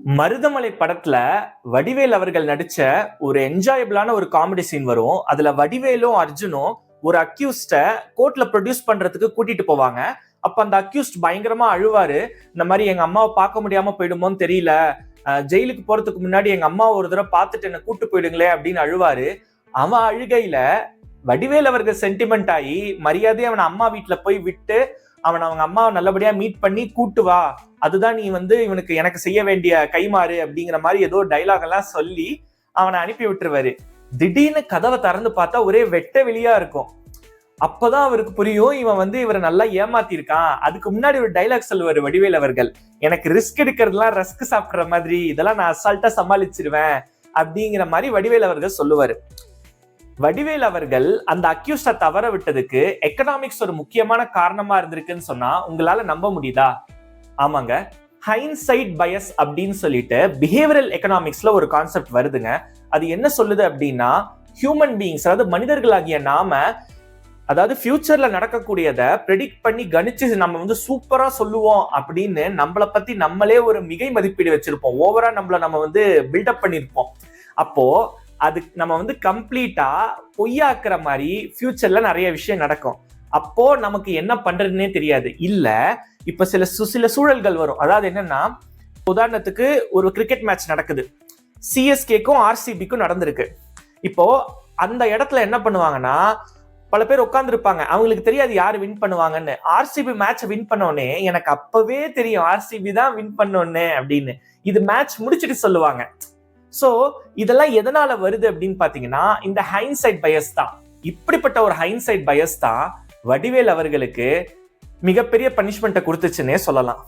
மருதமலை படத்துல வடிவேல் அவர்கள் நடிச்ச ஒரு என்ஜாயபிளான ஒரு காமெடி சீன் வரும். அதுல வடிவேலும் அர்ஜுனும் ஒரு அக்யூஸ்ட கோர்ட்ல ப்ரொடியூஸ் பண்றதுக்கு கூட்டிட்டு போவாங்க. அப்ப அந்த அக்யூஸ்ட் பயங்கரமா அழுவாரு. இந்த மாதிரி எங்க அம்மாவை பார்க்க முடியாம போயிடுமோன்னு தெரியல, ஜெயிலுக்கு போறதுக்கு முன்னாடி எங்க அம்மா ஒரு தடவை பார்த்துட்டு என்ன கூட்டு போயிடுங்களே அப்படின்னு அழுவாரு. அவன் அழுகையில வடிவேல் அவர்கள் சென்டிமெண்ட் ஆகி மரியாதையை அவனை அம்மா வீட்டுல போய் விட்டு அவங்க அம்மாவை நல்லபடியா மீட் பண்ணி கூட்டு வா, அதுதான் நீ இவனுக்கு எனக்கு செய்ய வேண்டிய கைமாறு அப்படிங்கிற மாதிரி ஏதோ டைலாக் எல்லாம் சொல்லி அவனை அனுப்பி விட்டுருவாரு. திடீர்னு கதவை திறந்து பார்த்தா ஒரே வெட்ட வெளியா இருக்கும். அப்பதான் அவருக்கு புரியும் இவரை நல்லா ஏமாத்தி இருக்கான். அதுக்கு முன்னாடி ஒரு டைலாக் சொல்லுவாரு வடிவேல் அவர்கள், எனக்கு ரிஸ்க் எடுக்கிறதுலாம் ரஸ்க் சாப்பிடுற மாதிரி, இதெல்லாம் நான் அசால்ட்டா சமாளிச்சிருவேன் அப்படிங்கிற மாதிரி வடிவேல் அவர்கள் சொல்லுவாரு. வடிவேல் அவர்கள் அந்த அக்யூஸ்ட தவற விட்டதுக்கு எக்கனாமிக்ஸ் ஒரு முக்கியமான காரணமா இருந்திருக்குன்னு சொன்னா உங்களால நம்ப முடியுதா? ஆமாங்க, ஹைண்ட்சைட் பயஸ் அப்படின்னு சொல்லிட்டு பிஹேவியரல் எக்கனாமிக்ஸ்ல ஒரு கான்செப்ட் வருதுங்க. அது என்ன சொல்லுது அப்படின்னா, ஹியூமன் பீயிங்ஸ், அதாவது மனிதர்களாகிய நாம, அதாவது ஃபியூச்சர்ல நடக்கக்கூடியதை ப்ரெடிக்ட் பண்ணி கணிச்சு நம்ம சூப்பரா சொல்லுவோம் அப்படின்னு நம்மளை பத்தி நம்மளே ஒரு மிகை மதிப்பீடு வச்சிருப்போம். ஓவரா நம்ம பில்டப் பண்ணிருப்போம். அப்போ அது நம்ம கம்ப்ளீட்டா பொய்யாக்குற மாதிரி ஃபியூச்சர்ல நிறைய விஷயம் நடக்கும். அப்போ நமக்கு என்ன பண்றதுன்னே தெரியாது. இல்ல இப்ப சில சூழல்கள் வரும். அதாவது என்னன்னா, உதாரணத்துக்கு ஒரு கிரிக்கெட் மேட்ச் நடக்குது, சிஎஸ்கேக்கும் ஆர்சிபிக்கும் நடந்திருக்கு. இப்போ அந்த இடத்துல என்ன பண்ணுவாங்கன்னா, பல பேர் உட்கார்ந்துருப்பாங்க, அவங்களுக்கு தெரியாது யாரு வின் பண்ணுவாங்கன்னு. ஆர்சிபி மேட்ச் வின் பண்ணோடனே எனக்கு அப்பவே தெரியும் ஆர்சிபி தான் வின் பண்ணோன்னு அப்படின்னு. இது மேட்ச் முடிச்சுட்டு சொல்லுவாங்க. சோ இதெல்லாம் எதனால வருது அப்படின்னு பாத்தீங்கன்னா, இந்த ஹைண்ட்சைட் பயஸ் தான். இப்படிப்பட்ட ஒரு ஹைண்ட்சைட் பயஸ் தான் வடிவேல் அவர்களுக்கு மிகப்பெரிய பனிஷ்மெண்ட்டை கொடுத்துச்சுன்னே சொல்லலாம்.